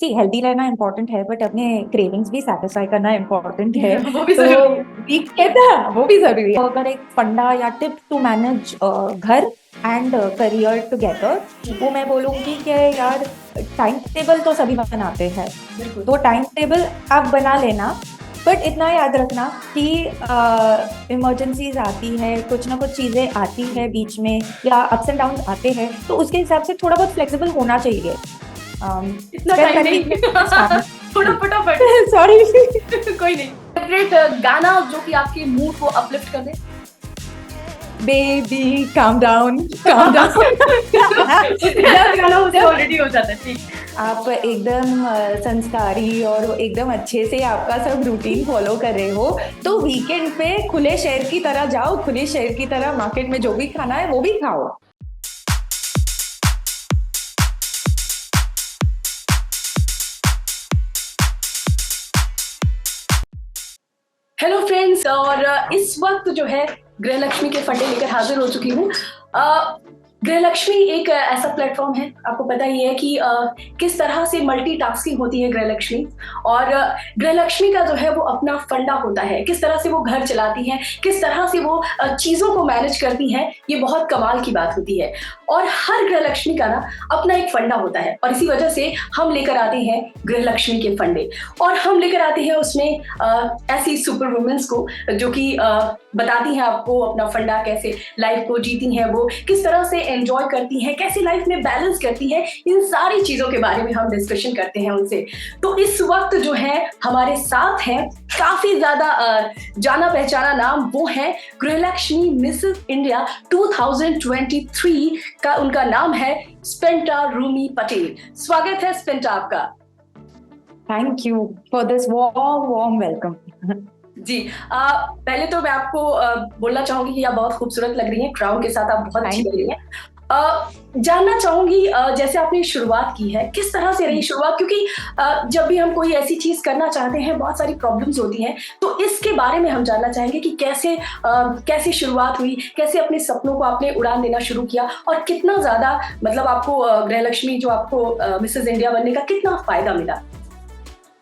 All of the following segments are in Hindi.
सी हेल्दी रहना इम्पोर्टेंट है बट अपने क्रेविंग्स भी सेटिस्फाई करना इम्पोर्टेंट है। वो भी तो जरूरी है। वीक कहता है वो भी जरूरी है। अगर एक फंडा या टिप टू मैनेज घर एंड करियर टुगेदर, वो मैं बोलूंगी कि यार टाइम टेबल तो सभी बनाते हैं, बिल्कुल। तो टाइम टेबल आप बना लेना। बट इतना याद रखना कि इमरजेंसीज आती है, कुछ ना कुछ चीजें आती है बीच में, या अप्स एंड डाउन आते हैं, तो उसके हिसाब से थोड़ा बहुत फ्लेक्सिबल होना चाहिए। इतना स्पेंड टाइम दैट नहीं। वीकेंड थोड़ा फटाफट। सॉरी। कोई नहीं। फेवरेट गाना जो कि आपके मूड को अपलिफ्ट कर दे। Baby calm down calm down. गाना मुझे ऑलरेडी हो जाता है। ठीक। आप एकदम संस्कारी और एकदम अच्छे से आपका सब रूटीन फॉलो कर रहे हो, तो वीकेंड पे खुले शहर की तरह जाओ, खुले शहर की तरह मार्केट में जो भी खाना है वो भी खाओ। हेलो फ्रेंड्स, और इस वक्त जो है गृहलक्ष्मी के फंडे लेकर हाजिर हो चुकी हूँ। गृहलक्ष्मी एक ऐसा प्लेटफॉर्म है, आपको पता ही है कि किस तरह से मल्टीटास्किंग होती है गृहलक्ष्मी। और गृहलक्ष्मी का जो है वो अपना फंडा होता है, किस तरह से वो घर चलाती हैं, किस तरह से वो चीज़ों को मैनेज करती हैं, ये बहुत कमाल की बात होती है। और हर गृहलक्ष्मी का ना अपना एक फंडा होता है, और इसी वजह से हम लेकर आते हैं गृहलक्ष्मी के फंडे। और हम लेकर आते हैं उसमें ऐसी सुपर वुमेन्स को जो कि बताती हैं आपको अपना फंडा, कैसे लाइफ को जीती हैं, वो किस तरह से एंजॉय करती हैं, कैसे लाइफ में बैलेंस करती हैं, इन सारी चीजों के बारे में हम डिस्कशन करते हैं उनसे। तो इस वक्त जो है हमारे साथ हैं काफी ज्यादा जाना पहचाना नाम, वो है गृहलक्ष्मी मिसेस इंडिया 2023 का उनका नाम है स्पेंटा रूमी पटेल। स्वागत है स्पेंटा आपका। Thank you for this warm warm welcome. जी, पहले तो मैं आपको बोलना चाहूंगी कि आप बहुत खूबसूरत लग रही हैं, क्राउन के साथ आप बहुत अच्छी लग रही हैं। जानना चाहूंगी जैसे आपने शुरुआत की है, किस तरह से रही शुरुआत, क्योंकि जब भी हम कोई ऐसी चीज करना चाहते हैं बहुत सारी प्रॉब्लम्स होती हैं, तो इसके बारे में हम जानना चाहेंगे कि कैसे शुरुआत हुई, कैसे अपने सपनों को आपने उड़ान देना शुरू किया, और कितना ज्यादा मतलब आपको गृहलक्ष्मी जो आपको मिसेस इंडिया बनने का कितना फायदा मिला।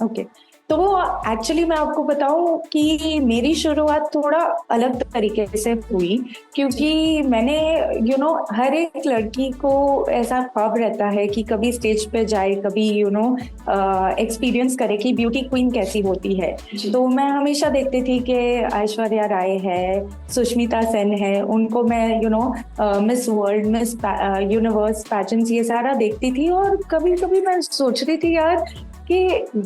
ओके, तो एक्चुअली मैं आपको बताऊं कि मेरी शुरुआत थोड़ा अलग तरीके से हुई, क्योंकि मैंने हर एक लड़की को ऐसा ख्वाब रहता है कि कभी स्टेज पे जाए, कभी एक्सपीरियंस करे कि ब्यूटी क्वीन कैसी होती है। तो मैं हमेशा देखती थी कि ऐश्वर्या राय है, सुष्मिता सेन है, उनको मैं miss world, miss universe pageants ये सारा देखती थी, और कभी कभी मैं सोच रही थी यार कि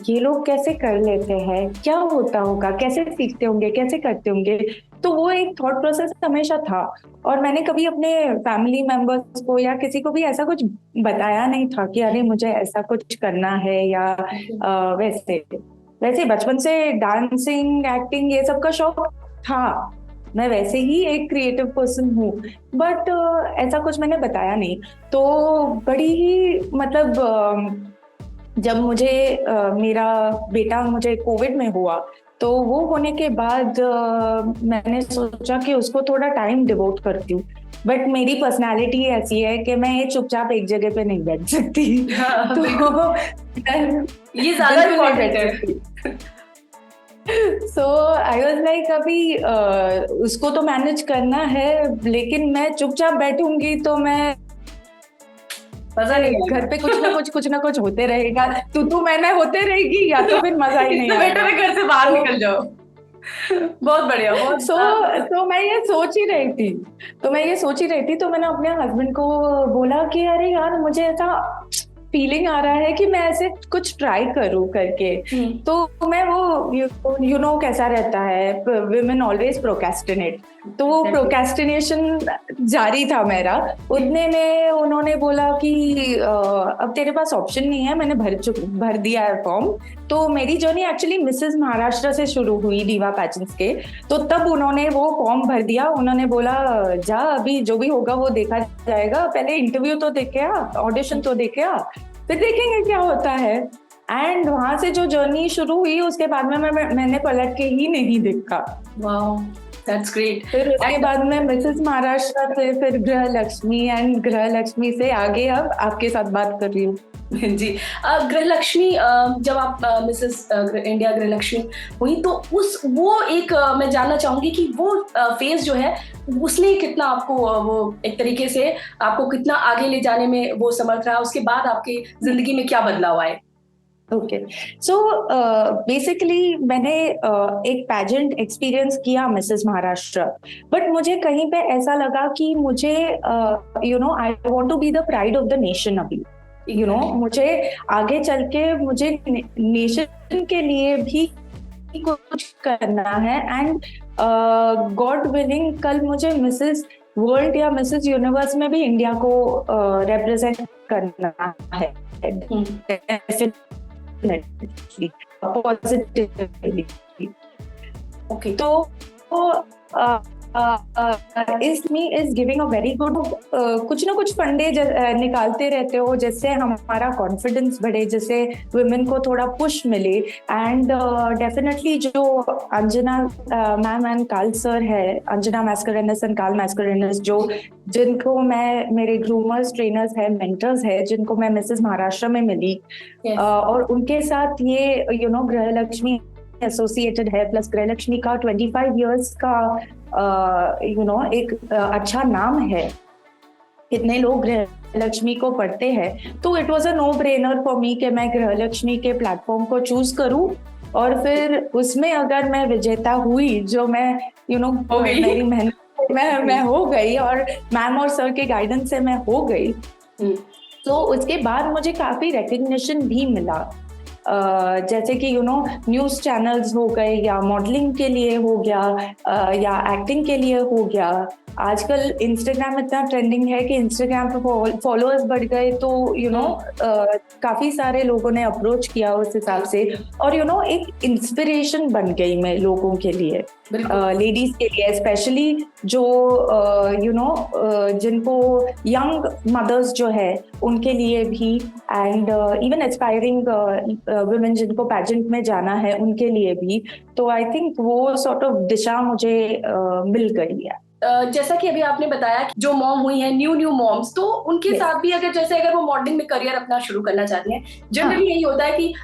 ये लोग कैसे कर लेते हैं, क्या होता होगा, कैसे सीखते होंगे, कैसे करते होंगे। तो वो एक थॉट प्रोसेस हमेशा था, और मैंने कभी अपने फैमिली मेंबर्स को या किसी को भी ऐसा कुछ बताया नहीं था कि अरे मुझे ऐसा कुछ करना है, या वैसे वैसे बचपन से डांसिंग, एक्टिंग ये सब का शौक था। मैं वैसे ही एक क्रिएटिव पर्सन हूँ, बट ऐसा कुछ मैंने बताया नहीं। तो बड़ी ही मतलब जब मुझे मेरा बेटा मुझे कोविड में हुआ, तो वो होने के बाद मैंने सोचा कि उसको थोड़ा टाइम डिवोट करती हूँ। बट मेरी पर्सनालिटी ऐसी है कि मैं चुपचाप एक जगह पे नहीं बैठ सकती। तो ये ज्यादा इम्पोर्टेंट है। सो आई वाज लाइक अभी उसको तो मैनेज करना है, लेकिन मैं चुपचाप बैठूंगी तो मैं मजा नहीं, घर पे कुछ ना कुछ होते रहेगा, तू मैं होते रहेगी, या तो फिर मजा ही नहीं आएगा। बेटर है घर से बाहर निकल जाओ। बहुत बढ़िया, बहुत तो मैं ये सोच ही रही थी, तो मैंने अपने हस्बैंड को बोला कि अरे यार मुझे ऐसा फीलिंग आ रहा है कि मैं ऐसे कुछ ट्राई करूं करके। तो मैं वो कैसा रहता है, विमेन ऑलवेज प्रोक्रेस्टिनेट, तो वो प्रोक्रेस्टिनेशन जारी था मेरा। उतने में उन्होंने बोला कि अब तेरे पास ऑप्शन नहीं है, मैंने भर दिया है फॉर्म। तो मेरी जर्नी एक्चुअली मिसेस महाराष्ट्र से शुरू हुई, दीवा पैजेंट्स के। तो तब उन्होंने वो फॉर्म भर दिया, उन्होंने बोला जा अभी जो भी होगा वो देखा जाएगा, पहले इंटरव्यू तो देखे आ, ऑडिशन तो देखे आ, फिर देखेंगे क्या होता है। एंड वहां से जो जर्नी शुरू हुई उसके बाद में मैंने पलट के ही नहीं देखा। Wow, that's great. फिर उसके बाद में मिसेस महाराष्ट्र से फिर गृह लक्ष्मी, एंड गृह लक्ष्मी से आगे अब आपके साथ बात कर रही हूँ। जी। गृहलक्ष्मी, जब आप मिसेस इंडिया गृहलक्ष्मी हुई तो उस वो एक मैं जानना चाहूंगी कि वो फेज जो है उसने कितना आपको वो एक तरीके से आपको कितना आगे ले जाने में वो समर्थ रहा, उसके बाद आपकी जिंदगी में क्या बदलाव आए? ओके, सो बेसिकली मैंने एक पैजेंट एक्सपीरियंस किया मिसेस महाराष्ट्र, बट मुझे कहीं पे ऐसा लगा कि मुझे I want to be the pride of the nation अभी, मुझे आगे चल के मुझे नेशन के लिए भी कुछ करना है, एंड गॉड विलिंग कल मुझे मिसेस वर्ल्ड या मिसेस यूनिवर्स में भी इंडिया को रिप्रेजेंट करना है पॉजिटिवली। ओके, तो इसमी is giving a very good, कुछ ना कुछ फंडे निकालते रहते हो जिससे हमारा कॉन्फिडेंस बढ़े, जिससे वुमेन को थोड़ा पुश मिले, एंड डेफिनेटली जो अंजना मैम एंड काल सर है, अंजना मैस्करेनस एंड काल मैस्करेनस, जो जिनको मैं, मेरे ग्रूमर्स, ट्रेनर्स है, मेंटर्स है, जिनको मैं मिसेस महाराष्ट्र में मिली, और उनके साथ ये गृह लक्ष्मी एसोसिएटेड है, प्लस गृह लक्ष्मी का 25 इयर्स का एक अच्छा नाम है, कितने लोग गृह लक्ष्मी को पढ़ते हैं, तो it was a no brainer for me कि मैं गृह लक्ष्मी के प्लेटफॉर्म को चूज करूं, और फिर उसमें अगर मैं विजेता हुई, जो मैं मेरी मेहनत मैं हो गई, और मैम और सर के गाइडेंस से मैं हो गई, तो उसके बाद मुझे काफी रिकग्निशन भी मिला, जैसे कि न्यूज चैनल्स हो गए, या मॉडलिंग के लिए हो गया, या एक्टिंग के लिए हो गया। आजकल इंस्टाग्राम इतना ट्रेंडिंग है कि इंस्टाग्राम पे फॉलोअर्स बढ़ गए, तो काफी सारे लोगों ने अप्रोच किया उस हिसाब से, और एक इंस्पिरेशन बन गई मैं लोगों के लिए, लेडीज के लिए स्पेशली, जो जिनको यंग मदर्स जो है उनके लिए भी, एंड इवन एस्पायरिंग वुमेन जिनको पैजेंट में जाना है उनके लिए भी। तो आई थिंक वो सॉर्ट ऑफ दिशा मुझे मिल गई है। जैसा कि अभी आपने बताया कि जो मॉम हुई है, न्यू मॉम्स, तो उनके साथ भी अगर वो मॉडलिंग में करियर अपना शुरू करना चाहती हैं, जनरली यही होता है कि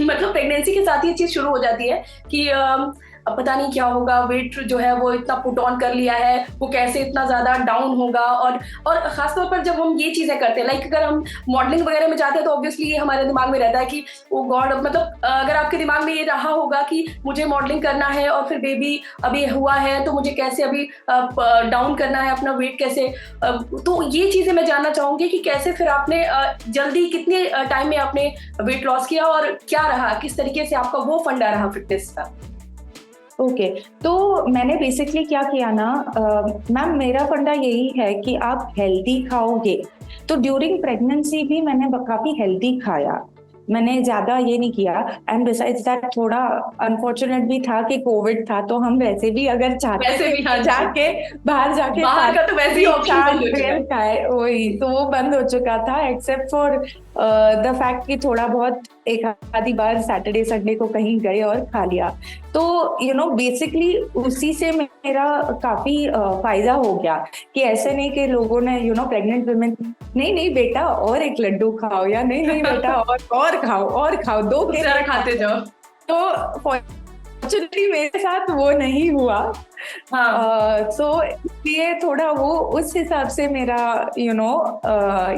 मतलब प्रेगनेंसी के साथ ये चीज शुरू हो जाती है कि अब पता नहीं क्या होगा, वेट जो है वो इतना पुट ऑन कर लिया है, वो कैसे इतना ज्यादा डाउन होगा, और खासतौर पर जब हम ये चीजें करते हैं, लाइक अगर हम मॉडलिंग वगैरह में जाते हैं तो ऑब्वियसली ये हमारे दिमाग में रहता है कि ओ गॉड, मतलब अगर आपके दिमाग में ये रहा होगा कि मुझे मॉडलिंग करना है और फिर बेबी अभी हुआ है तो मुझे कैसे अभी डाउन करना है अपना वेट कैसे, तो ये चीजें मैं जानना चाहूंगी कि कैसे फिर आपने जल्दी कितने टाइम में आपने वेट लॉस किया, और क्या रहा, किस तरीके से आपका वो फंडा रहा फिटनेस का? ओके, तो मैंने बेसिकली क्या किया ना, मैम मेरा फंडा यही है कि आप हेल्दी खाओगे, तो ड्यूरिंग प्रेगनेंसी भी मैंने काफी हेल्दी खाया, मैंने ज्यादा ये नहीं किया, एंड बिसाइड्स दैट थोड़ा अनफॉर्चुनेट भी था कि कोविड था, तो हम वैसे भी अगर चाहते थे जाके बाहर का तो वैसे ही ऑप्शन खाए, वही तो वो बंद हो चुका था, एक्सेप्ट फॉर द फैक्ट कि थोड़ा बहुत एक आधी बार सैटरडे संडे को कहीं गए और खा लिया, तो बेसिकली उसी से मेरा काफी फायदा हो गया, कि ऐसे नहीं कि लोगों ने प्रेग्नेंट वुमेन, नहीं बेटा और एक लड्डू खाओ, या नहीं बेटा और खाओ 2 के खाते जाओ, तो फॉर्चुनेटली मेरे साथ वो नहीं हुआ। सो इसलिए थोड़ा वो उस हिसाब से मेरा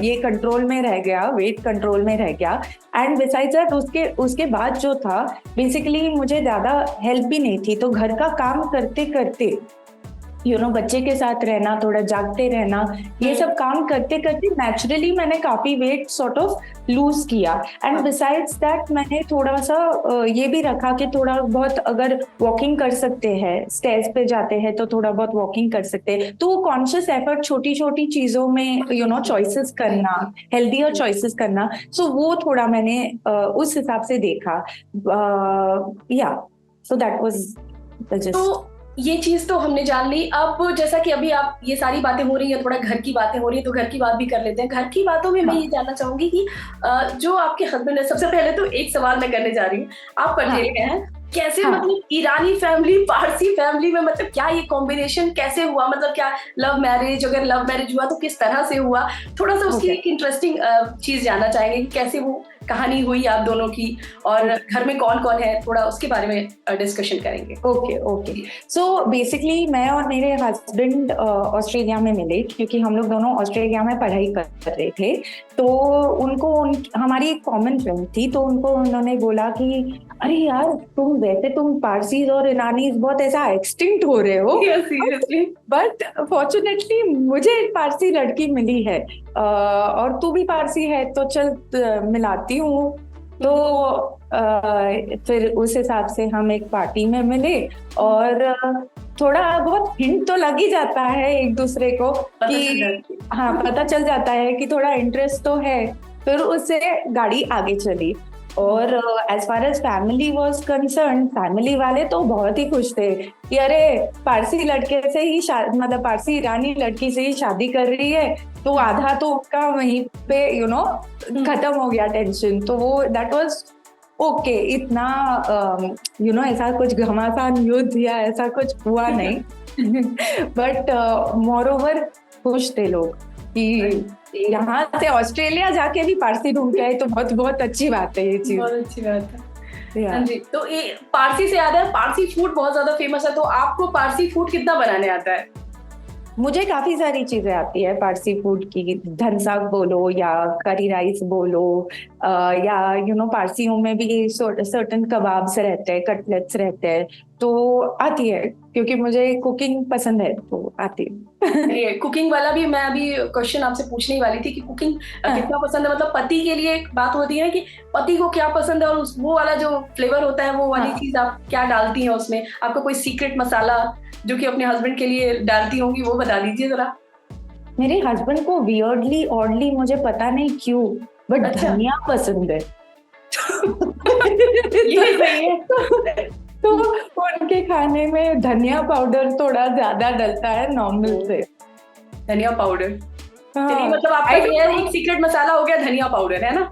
ये कंट्रोल में रह गया, वेट कंट्रोल में रह गया, एंड बिसाइड्स दैट उसके बाद जो था, बेसिकली मुझे ज्यादा हेल्प भी नहीं थी, तो घर का काम करते करते बच्चे के साथ रहना, थोड़ा जागते रहना, ये सब काम करते करते नेचुरली मैंने काफी वेट सॉर्ट ऑफ लूज किया, एंड बिसाइड्स दैट मैंने थोड़ा सा ये भी रखा कि थोड़ा बहुत अगर वॉकिंग कर सकते हैं, स्टेयर्स पे जाते हैं तो थोड़ा बहुत वॉकिंग कर सकते हैं, तो वो कॉन्शियस एफर्ट छोटी छोटी चीजों में चॉइसेस करना, हेल्दियर चॉइसेस करना, सो वो थोड़ा मैंने उस हिसाब से देखा, या so that was the just. ये चीज तो हमने जान ली। अब जैसा कि अभी आप ये सारी बातें हो रही है, थोड़ा घर की बातें हो रही है, तो घर की बात भी कर लेते हैं। घर की बातों में मैं ये जानना चाहूंगी कि जो आपके हस्बैंड है, सबसे पहले तो एक सवाल मैं करने जा रही हूँ, आप पढ़े लिखे हैं, कैसे हाँ मतलब ईरानी फैमिली पारसी फैमिली में, मतलब क्या ये कॉम्बिनेशन कैसे हुआ, मतलब क्या लव मैरिज, अगर लव मैरिज हुआ तो किस तरह से हुआ, थोड़ा सा उसकी ओके एक इंटरेस्टिंग चीज जानना चाहेंगे कि कैसे वो कहानी हुई आप दोनों की, और ओके घर में कौन कौन है, थोड़ा उसके बारे में डिस्कशन करेंगे। Okay okay. सो बेसिकली मैं और मेरे हस्बैंड ऑस्ट्रेलिया में मिले, क्योंकि हम लोग दोनों ऑस्ट्रेलिया में पढ़ाई कर रहे थे। तो हमारी एक कॉमन फ्रेंड थी, तो उन्होंने बोला कि अरे यार, तुम पारसीज और ईरानीज बहुत ऐसा एक्सटिंक्ट हो रहे हो। सीरियसली। बट फॉर्चुनेटली मुझे एक पारसी लड़की मिली है, और तू भी पारसी है, तो चल मिलाती हूँ। तो फिर उस हिसाब से हम एक पार्टी में मिले, और थोड़ा बहुत हिंट तो लग ही जाता है एक दूसरे को कि हाँ, पता चल जाता है कि थोड़ा इंटरेस्ट तो है। फिर उससे गाड़ी आगे चली, और as far as family was concern, family वाले तो बहुत ही खुश थे कि अरे, पारसी लड़के से ही मतलब पारसी ईरानी लड़की से ही शादी कर रही है, तो आधा तो उनका वहीं पे खत्म हो गया टेंशन। तो वो दैट वाज ओके। इतना ऐसा कुछ घमासान युद्ध या ऐसा कुछ हुआ नहीं। बट मोर ओवर खुश थे लोग कि यहाँ से ऑस्ट्रेलिया जाके भी पारसी ढूंढ के आए, तो बहुत बहुत अच्छी बात है ये चीज। बहुत अच्छी बात है। हाँ जी, तो ये पारसी से याद है, पारसी फूड बहुत ज्यादा फेमस है, तो आपको पारसी फूड कितना बनाने आता है? मुझे काफी सारी चीजें आती है पारसी फूड की। धन साग बोलो या करी राइस बोलो, या पारसियों में भी सर्टन कबाब्स रहते हैं, कटलेट्स रहते हैं, तो आती है, क्योंकि मुझे कुकिंग पसंद है, तो आती है। कुकिंग वाला भी मैं अभी क्वेश्चन आपसे पूछने ही वाली थी कि कुकिंग कितना पसंद है, मतलब पति के लिए एक बात होती है कि पति को क्या पसंद है, और वो वाला जो फ्लेवर होता है, वो वाली चीज आप क्या डालती हैं उसमें, आपका कोई सीक्रेट मसाला जो कि अपने हस्बैंड के लिए डालती होंगी, वो बता दीजिए जरा। मेरे हस्बैंड को वियर्डली ऑडली, मुझे पता नहीं क्यों, बट धनिया पसंद है। ये सही है। तो उनके खाने में धनिया पाउडर थोड़ा ज्यादा डलता है नॉर्मल से। धनिया पाउडर, चलिए, मतलब आपका एक सीक्रेट मसाला हो गया धनिया पाउडर, है ना?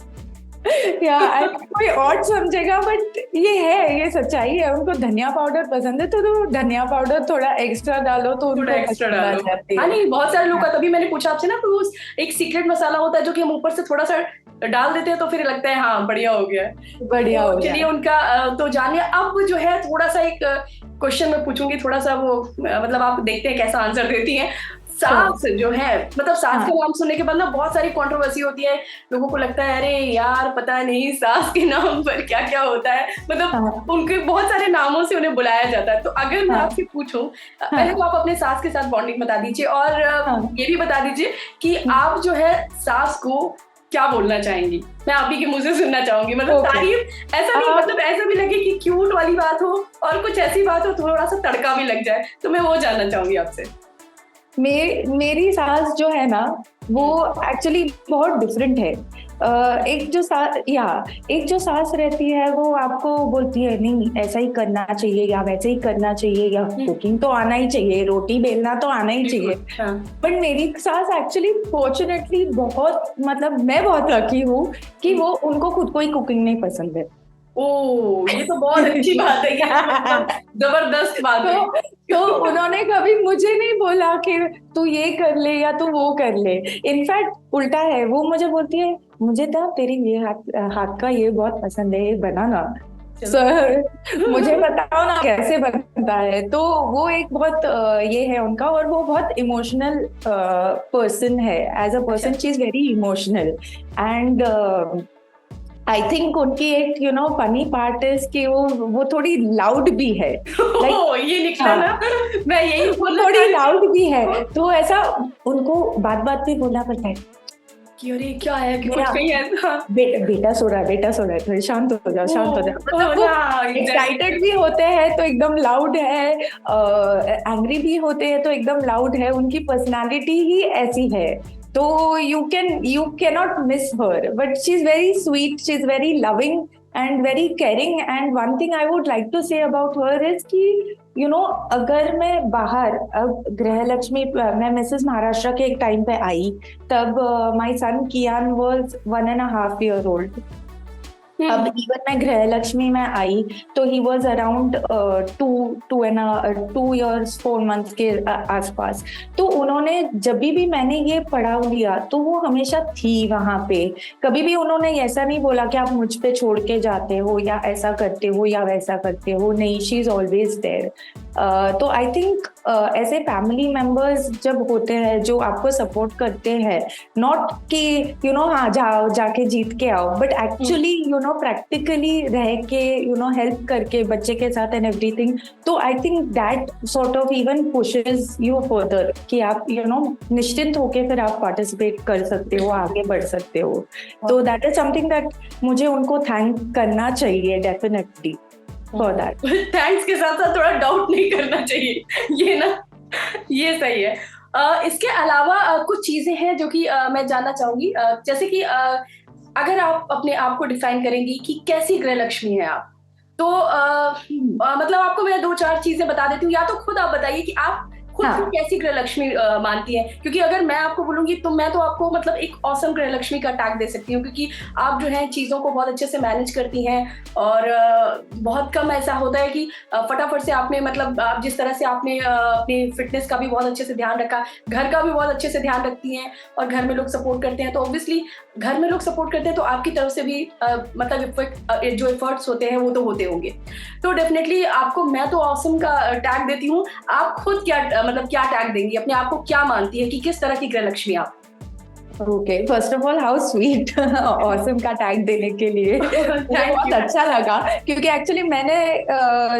कोई और समझेगा, बट ये सच्चाई है। उनको धनिया पाउडर पसंद है, तो धनिया पाउडर थोड़ा एक्स्ट्रा डालो तो उनको एक्स्ट्रा डालो। जाती है। हाँ नहीं, बहुत सारे लोग का, तभी मैंने पूछा आपसे ना, तो एक सीक्रेट मसाला होता है जो कि हम ऊपर से थोड़ा सा डाल देते हैं, तो फिर लगता है हाँ बढ़िया हो गया, बढ़िया हो गया। चलिए उनका तो जानिए। अब जो है थोड़ा सा एक क्वेश्चन मैं पूछूंगी, थोड़ा सा वो मतलब आप देखते हैं कैसा आंसर देती हैं। सास जो है, मतलब सास का नाम सुनने के बाद ना बहुत सारी कंट्रोवर्सी होती है, लोगों को लगता है अरे यार पता नहीं सास के नाम पर क्या क्या होता है, मतलब उनके बहुत सारे नामों से उन्हें बुलाया जाता है। तो अगर मैं आपसे पूछूं, पहले तो आप अपने सास के साथ बॉन्डिंग बता दीजिए, और ये भी बता दीजिए कि आप जो है सास को क्या बोलना चाहेंगी, मैं आप ही के मुंह से सुनना चाहूंगी, मतलब तारीफ ऐसा नहीं, मतलब ऐसा भी लगे कि क्यूट वाली बात हो, और कुछ ऐसी बात हो थोड़ा सा तड़का भी लग जाए, तो मैं वो जानना चाहूंगी आपसे। मेरी सास जो है ना, वो एक्चुअली बहुत डिफरेंट है। एक जो सास रहती है, वो आपको बोलती है नहीं ऐसा ही करना चाहिए, या वैसे ही करना चाहिए, या कुकिंग तो आना ही चाहिए, रोटी बेलना तो आना ही चाहिए। बट मेरी सास एक्चुअली फॉर्चुनेटली बहुत, मतलब मैं बहुत लकी हूँ कि वो उनको खुद को ही कुकिंग नहीं पसंद है। ओह, ये तो बहुत अच्छी बात है, जबरदस्त बात है। तो उन्होंने कभी मुझे नहीं बोला कि तू ये कर ले या तू वो कर ले। इनफैक्ट उल्टा है, वो मुझे बोलती है मुझे तो तेरी ये हाथ का ये बहुत पसंद है, ये बना ना मुझे बताओ ना कैसे बनता है। तो वो एक बहुत ये है उनका, और वो बहुत इमोशनल पर्सन है। As a person she is very emotional, and I think उनकी एक फनी पार्ट इज कि वो थोड़ी लाउड भी है। ये निकला ना, मैं यही थोड़ी लाउड भी है, तो ऐसा उनको बात बात पे बोलना पड़ता है कि अरे क्या है कि कुछ नहीं है, बेटा सो रहा है, थोड़ी शांत हो जाओ, शांत हो जाओ। एक्साइटेड भी होते हैं तो एकदम लाउड है, एंग्री भी होते हैं तो एकदम लाउड है। उनकी पर्सनालिटी ही ऐसी है, तो you cannot miss her, but she's very sweet, she's very loving and very caring. And one thing I would like to say about her is कि अगर मैं बाहर, अब गृहलक्ष्मी मैं मिसेस महाराष्ट्र के एक टाइम पे आई, तब my son Kiyan was 1.5 year old, अब इवन मैं गृहलक्ष्मी में आई तो ही वॉज अराउंड 2 2 2 4 months के आसपास। तो उन्होंने जब भी मैंने ये पढ़ाव लिया तो वो हमेशा थी वहां पे। कभी भी उन्होंने ऐसा नहीं बोला कि आप मुझ पे छोड़ के जाते हो या ऐसा करते हो या वैसा करते हो, नहीं, शी इज ऑलवेज देयर। तो आई थिंक ऐसे फैमिली मेंबर्स जब होते हैं जो आपको सपोर्ट करते हैं, नॉट कि हाँ जाओ जाके जीत के आओ, बट एक्चुअली प्रैक्टिकली रह के हेल्प करके बच्चे के साथ एंड एवरीथिंग, तो I think that sort of even pushes you further कि आप निश्चिंत होके फिर आप पार्टिसिपेट कर सकते हो, आगे बढ़ सकते हो। तो दैट इज समथिंग दैट मुझे उनको थैंक करना चाहिए डेफिनेटली फॉर दैट। थैंक्स के साथ साथ थोड़ा डाउट नहीं करना चाहिए, ये सही है। इसके अलावा कुछ चीजें हैं जो कि मैं जानना चाहूंगी, जैसे कि अगर आप अपने आप को डिफाइन करेंगी कि कैसी गृहलक्ष्मी है आप, तो मतलब आपको मैं 2-4 चीजें बता देती हूँ, या तो खुद आप बताइए कि आप खुद को कैसी गृहलक्ष्मी मानती है। क्योंकि अगर मैं आपको बोलूंगी तो मैं तो आपको मतलब एक ऑसम गृहलक्ष्मी का टैग दे सकती हूँ, क्योंकि आप जो है चीजों को बहुत अच्छे से मैनेज करती हैं, और बहुत कम ऐसा होता है कि फटाफट से आपने मतलब आप जिस तरह से आपने अपनी फिटनेस का भी बहुत अच्छे से ध्यान रखा, घर का भी बहुत अच्छे से ध्यान रखती हैं, और घर में लोग सपोर्ट करते हैं, तो ऑब्वियसली घर में लोग सपोर्ट करते हैं तो आपकी तरफ से भी मतलब जो एफर्ट्स होते हैं वो तो होते होंगे। तो डेफिनेटली आपको मैं तो ऑसम का टैग देती हूँ। आप खुद क्या टैग देंगी, अपने आप को क्या मानती है कि किस तरह की गृहलक्ष्मी आप? Okay, first of all how sweet awesome का टैग देने के लिए बहुत अच्छा लगा, क्योंकि एक्चुअली मैंने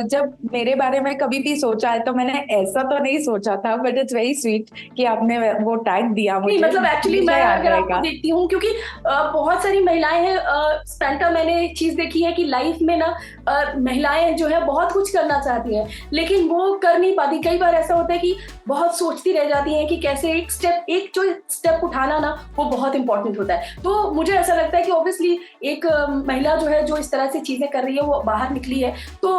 जब मेरे बारे में कभी भी सोचा है तो मैंने ऐसा तो नहीं सोचा था, बट इट्स वेरी स्वीट कि आपने वो टैग दिया मुझे। मतलब एक्चुअली मैं अगर आपको देखती हूँ, क्योंकि बहुत सारी महिलाएं हैं, स्पेंटा मैंने एक चीज देखी है कि लाइफ में ना महिलाएं जो है बहुत कुछ करना चाहती हैं लेकिन वो कर नहीं पाती। कई बार ऐसा होता है कि बहुत सोचती रह जाती हैं कि कैसे एक जो स्टेप उठाना ना वो बहुत इंपॉर्टेंट होता है। तो मुझे ऐसा लगता है कि ऑब्वियसली एक महिला जो है जो इस तरह से चीजें कर रही है, वो बाहर निकली है तो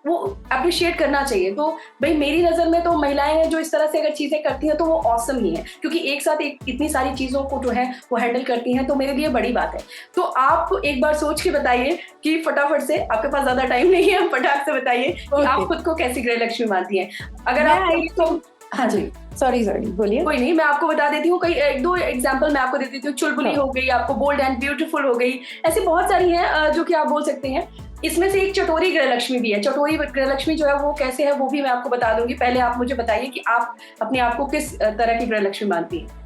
वो अप्रिशिएट करना चाहिए। तो भाई मेरी नजर में तो महिलाएं हैं जो इस तरह से अगर चीजें करती हैं तो वो ऑसम ही है, क्योंकि एक साथ इतनी सारी चीजों को जो है वो हैंडल करती हैं, तो मेरे लिए बड़ी बात है। तो आप एक बार सोच के बताइए कि फटाफट से, आपके पास ज्यादा टाइम नहीं है, फटाफट से बताइए कि आप खुद को कैसी गृहलक्ष्मी मानती हैं। अगर आप हाँ जी, सॉरी बोलिए। कोई नहीं, मैं आपको बता देती हूँ, कई 1-2 एग्जांपल मैं आपको दे देती हूँ। चुलबुली हो गई, आपको बोल्ड एंड ब्यूटीफुल हो गई, ऐसी बहुत सारी हैं जो कि आप बोल सकते हैं। इसमें से एक चटोरी गृहलक्ष्मी भी है। चटोरी गृहलक्ष्मी जो है वो कैसे है वो भी मैं आपको बता दूंगी। पहले आप मुझे बताइए कि आप अपने आप को किस तरह की गृहलक्ष्मी मानती हैं?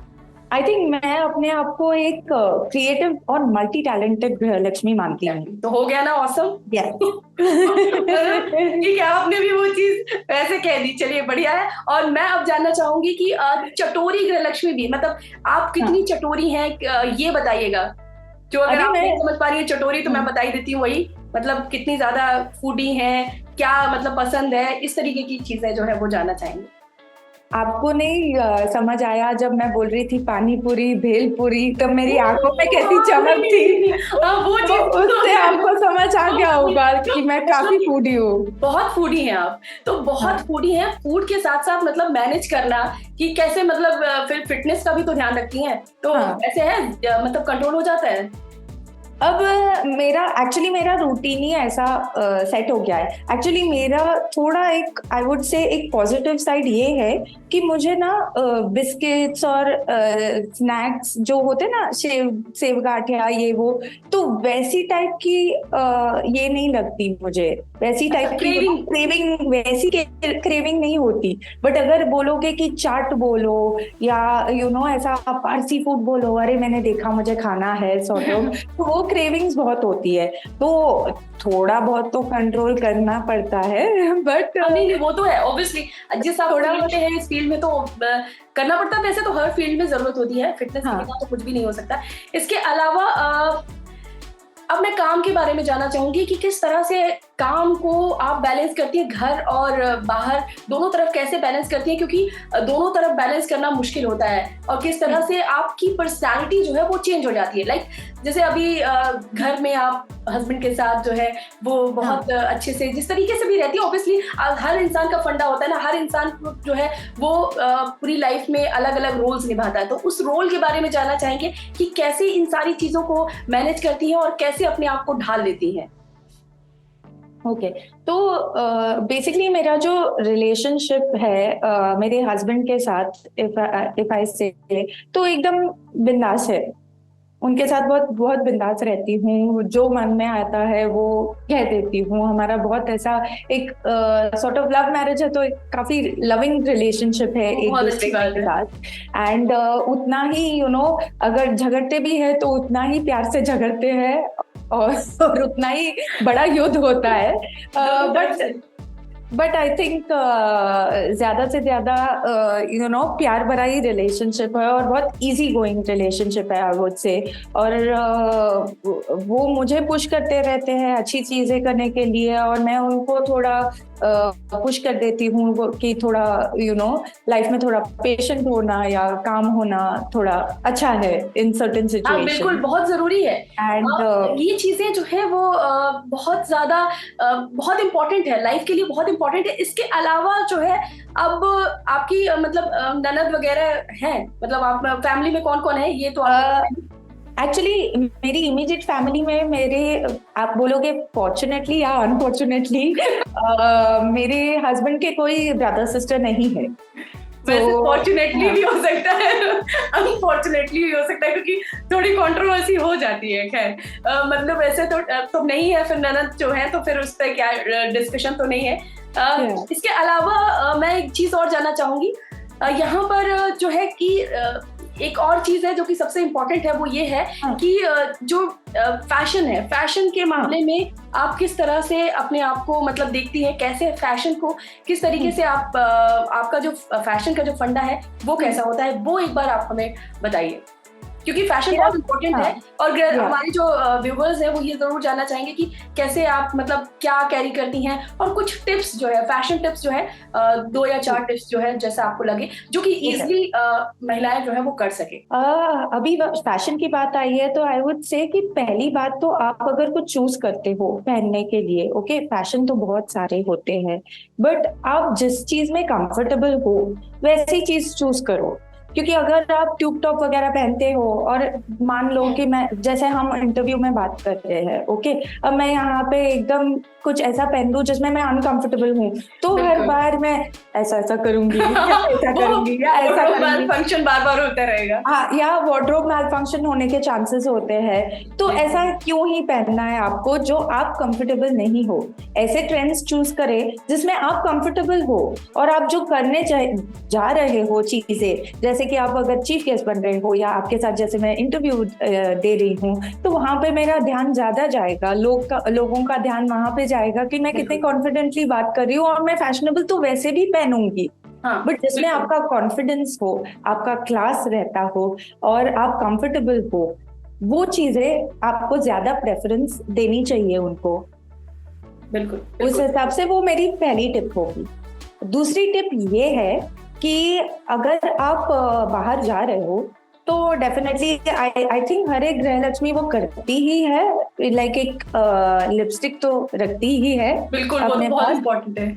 आई थिंक मैं अपने आप को एक क्रिएटिव और मल्टी टैलेंटेड गृहलक्ष्मी मानती हूँ। तो हो गया ना ऑसम? ठीक है, आपने भी वो चीज वैसे कह दी, चलिए बढ़िया है। और मैं अब जानना चाहूंगी कि चटोरी गृहलक्ष्मी भी मतलब आप कितनी चटोरी हैं, ये बताइएगा। जो अगर आप नहीं समझ पा रही है चटोरी तो मैं बता ही देती हूँ वही, मतलब कितनी ज्यादा फूडी हैं, क्या मतलब पसंद है, इस तरीके की चीजें जो है वो जानना चाहेंगे। आपको नहीं समझ आया जब मैं बोल रही थी पानी पूरी भेलपुरी, तब मेरी आंखों में कैसी चमक थी, वो चीज उससे आपको समझ आ गया होगा कि मैं काफी फूडी हूँ। बहुत फूडी हैं आप, तो बहुत फूडी हैं। फूड के साथ साथ मतलब मैनेज करना कि कैसे, मतलब फिर फिटनेस का भी तो ध्यान रखती हैं, तो ऐसे है मतलब कंट्रोल हो जाता है। अब मेरा रूटीन ही ऐसा सेट हो गया है। एक्चुअली मेरा थोड़ा एक आई वुड से एक पॉजिटिव साइड ये है कि मुझे ना बिस्किट्स और स्नैक्स जो होते ना, सेव गाठिया ये वो, तो वैसी टाइप की ये नहीं लगती मुझे, वैसी टाइप की क्रेविंग, वैसी क्रेविंग नहीं होती। बट अगर बोलोगे कि चाट बोलो या ऐसा पारसी फूड बोलो, अरे मैंने देखा मुझे खाना है सॉर्ट ऑफ, तो वो क्रेविंग्स बहुत होती है, तो थोड़ा बहुत तो कंट्रोल करना पड़ता है। बट नहीं वो तो है ऑब्वियसली, जिस आप थोड़ा होते हैं इस फील्ड में तो करना पड़ता है। वैसे तो हर फील्ड में जरूरत होती है, फिटनेस के बिना तो कुछ भी नहीं हो सकता। इसके अलावा अब मैं काम के बारे में जानना चाहूंगी कि किस तरह से काम को आप बैलेंस करती हैं, घर और बाहर दोनों तरफ कैसे बैलेंस करती हैं, क्योंकि दोनों तरफ बैलेंस करना मुश्किल होता है, और किस तरह से आपकी पर्सनालिटी जो है वो चेंज हो जाती है। लाइक जैसे अभी घर में आप हस्बैंड के साथ जो है वो बहुत अच्छे से जिस तरीके से भी रहती है, ऑब्वियसली हर इंसान का फंडा होता है ना, हर इंसान जो है वो पूरी लाइफ में अलग अलग रोल्स निभाता है, तो उस रोल के बारे में जानना चाहेंगे कि कैसे इन सारी चीजों को मैनेज करती हैं और कैसे अपने आप को ढाल लेती हैं। ओके तो बेसिकली मेरा जो रिलेशनशिप है मेरे हस्बैंड के साथ, इफ आई से, तो एकदम बिंदास है। उनके साथ बहुत बहुत बिंदास रहती हूँ, जो मन में आता है वो कह देती हूँ। हमारा बहुत ऐसा एक सॉर्ट ऑफ लव मैरिज है, तो एक काफी लविंग रिलेशनशिप है एक दूसरे के साथ। एंड उतना ही अगर झगड़ते भी है तो उतना ही प्यार से झगड़ते हैं और उतना ही बड़ा युद्ध होता है। बट आई थिंक ज्यादा से ज्यादा प्यार भरा ही रिलेशनशिप है और बहुत इजी गोइंग रिलेशनशिप है आई वुड से। और वो मुझे पुश करते रहते हैं अच्छी चीजें करने के लिए, और मैं उनको थोड़ा पुश कर देती हूँ कि थोड़ा लाइफ में थोड़ा पेशेंट होना या काम होना थोड़ा अच्छा है इन सर्टेन सिचुएशन। बिल्कुल, बहुत जरूरी है। एंड ये चीजें जो है वो बहुत ज्यादा बहुत इंपॉर्टेंट है, लाइफ के लिए बहुत इंपॉर्टेंट है। इसके अलावा जो है अब आपकी मतलब ननद वगैरह है, मतलब आप फैमिली में कौन कौन है ये तो एक्चुअली मेरी इमीडिएट फैमिली में मेरे, आप बोलोगे फॉर्चुनेटली या अनफॉर्चुनेटली, मेरे हस्बैंड के कोई ब्रदर सिस्टर नहीं है। वैसे फॉर्चुनेटली भी हो सकता है, अनफॉर्चुनेटली भी हो सकता है, क्योंकि थोड़ी कंट्रोवर्सी हो जाती है। खैर मतलब वैसे तो नहीं है, फिर ननद जो है तो फिर उस पर क्या डिस्कशन तो नहीं है। इसके अलावा मैं एक चीज और जानना चाहूंगी यहाँ पर जो है कि एक और चीज है जो कि सबसे इम्पोर्टेंट है, वो ये है कि जो फैशन है, फैशन के मामले में आप किस तरह से अपने आप को मतलब देखती हैं, कैसे फैशन को किस तरीके से आप आपका जो फैशन का जो फंडा है वो कैसा होता है, वो एक बार आप हमें बताइए, क्योंकि फैशन बहुत इम्पोर्टेंट है। और हमारे जो व्यूअर्स हैं वो ये जरूर जानना चाहेंगे कि कैसे आप मतलब क्या कैरी करती हैं, और कुछ टिप्स जो है, फैशन टिप्स जो है 2 या 4 टिप्स जो है जैसा आपको लगे, जो कि इजीली महिलाएं जो है वो कर सके। अभी फैशन की बात आई है तो आई वुड से कि पहली बात तो आप अगर कुछ चूज करते हो पहनने के लिए, ओके, फैशन तो बहुत सारे होते हैं, बट आप जिस चीज में कंफर्टेबल हो वैसी चीज चूज करो। क्योंकि अगर आप ट्यूब टॉप वगैरह पहनते हो और मान लो कि मैं, जैसे हम इंटरव्यू में बात कर रहे हैं, ओके, अब मैं यहाँ पे एकदम कुछ ऐसा पहन लूं जिसमें मैं अनकंफर्टेबल हूँ, तो हर बार मैं ऐसा करूंगी या ऐसा करूंगी या ऐसा करूंगी, फंक्शन बार बार होता रहेगा। हाँ, या वार्डरोब मैल फंक्शन होने के चांसेस होते हैं। तो ऐसा क्यों ही पहनना है आपको जो आप कंफर्टेबल नहीं हो। ऐसे ट्रेंड्स चूज करें जिसमें आप कंफर्टेबल हो, और आप जो करने जा रहे हो चीजें, जैसे कि आप अगर चीफ गेस्ट बन रहे हो या आपके साथ जैसे मैं इंटरव्यू दे रही हूँ, तो वहां पे मेरा ध्यान ज्यादा जाएगा, लोगों का ध्यान वहां पे जाएगा कि मैं कितने कॉन्फिडेंटली बात कर रही हूँ, और मैं फैशनेबल तो वैसे भी पहनूंगी, बट जिसमें आपका कॉन्फिडेंस हो, आपका क्लास रहता हो और आप कंफर्टेबल हो, वो चीजें आपको ज्यादा प्रेफरेंस देनी चाहिए उनको। बिल्कुल उस हिसाब से वो मेरी पहली टिप होगी। दूसरी टिप ये है कि अगर आप बाहर जा रहे हो तो डेफिनेटली आई थिंक हर एक गृह लक्ष्मी वो करती ही है, लाइक एक लिपस्टिक तो रखती ही है। बिल्कुल, वो बहुत इम्पोर्टेंट है।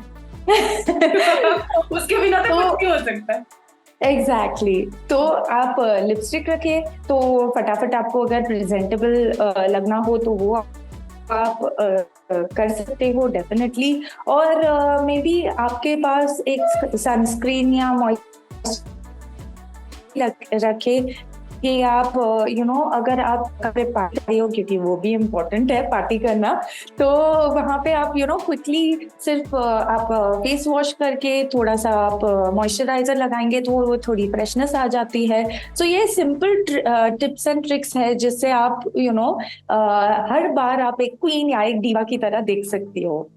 उसके बिना तो कुछ नहीं हो सकता है। एग्जैक्टली तो आप लिपस्टिक रखिए, तो फटाफट आपको अगर प्रेजेंटेबल लगना हो तो वो आप कर सकते हो डेफिनेटली। और मे बी आपके पास एक सनस्क्रीन या मॉइस्चराइजर रखे कि आप अगर आप कभी पार्टी हो, क्योंकि वो भी इम्पोर्टेंट है पार्टी करना, तो वहाँ पे आप क्विकली सिर्फ आप फेस वॉश करके थोड़ा सा आप मॉइस्चराइजर लगाएंगे तो वो थोड़ी फ्रेशनेस आ जाती है। सो ये सिंपल टिप्स एंड ट्रिक्स है जिससे आप हर बार आप एक क्वीन या एक दीवा की तरह दिख सकती हो।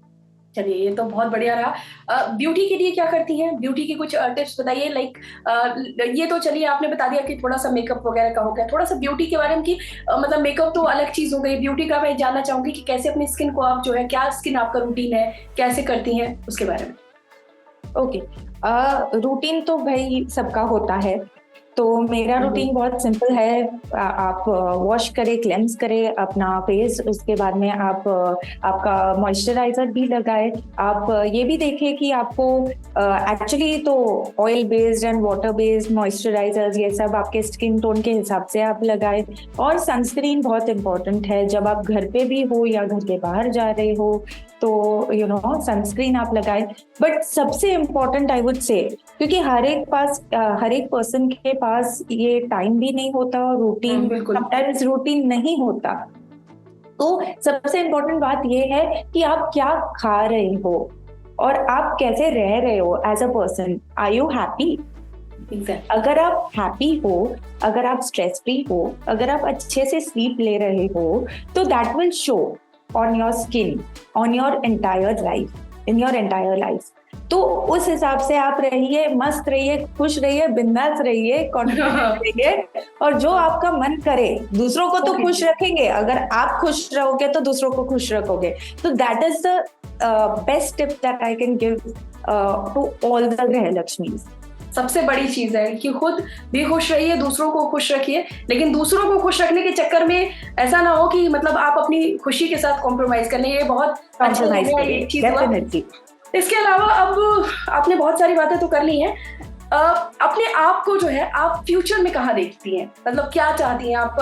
चलिए, ये तो बहुत बढ़िया रहा। ब्यूटी के लिए क्या करती हैं? ब्यूटी की कुछ टिप्स बताइए। लाइक ये तो चलिए आपने बता दिया कि थोड़ा सा मेकअप वगैरह का हो गया, थोड़ा सा ब्यूटी के बारे में कि मतलब मेकअप तो अलग चीज हो गई, ब्यूटी का मैं जानना चाहूंगी कि कैसे अपनी स्किन को आप जो है, क्या स्किन आपका रूटीन है, कैसे करती हैं उसके बारे में। ओके, रूटीन तो भाई सबका होता है। तो मेरा रूटीन बहुत सिंपल है। आप वॉश करें, क्लेंस करें अपना फेस, उसके बाद में आप आपका मॉइस्चराइजर भी लगाए। आप ये भी देखें कि आपको एक्चुअली तो oil based and water based moisturisers ये सब आपके स्किन टोन के हिसाब से आप लगाए। और सनस्क्रीन बहुत इंपॉर्टेंट है, जब आप घर पे भी हो या घर के बाहर जा रहे हो तो सनस्क्रीन आप लगाए। बट सबसे इम्पोर्टेंट आई वुड से, क्योंकि हर एक पर्सन के पास ये टाइम भी नहीं होता और रूटीन बिल्कुल। समटाइम्स रूटीन नहीं होता। तो सबसे इम्पोर्टेंट बात ये है कि आप क्या खा रहे हो और आप कैसे रह रहे हो as a person. Are you happy? अगर आप हैप्पी हो, अगर आप स्ट्रेस फ्री हो, अगर आप अच्छे से स्लीप ले रहे हो, तो that will show on your skin, on your entire life, in your entire life. तो उस हिसाब से आप रहिए, मस्त रहिए, खुश रहिए, बिंदास रहिए, कॉन्फिडेंट रहिए, और जो आपका मन करे। दूसरों को तो खुश रखेंगे, अगर आप खुश रहोगे तो दूसरों को खुश रखोगे। तो that is the best tip that I can give to all the Griha Lakshmi. सबसे बड़ी चीज है कि खुद भी खुश रहिए, दूसरों को खुश रखिए, लेकिन दूसरों को खुश रखने के चक्कर में ऐसा ना हो कि मतलब आप अपनी खुशी के साथ कॉम्प्रोमाइज करने। ये बहुत अच्छा एक चीज हुआ। इसके अलावा अब आपने बहुत सारी बातें तो कर ली हैं, अपने आप को जो है आप फ्यूचर में कहाँ देखती हैं? मतलब क्या चाहती हैं आप?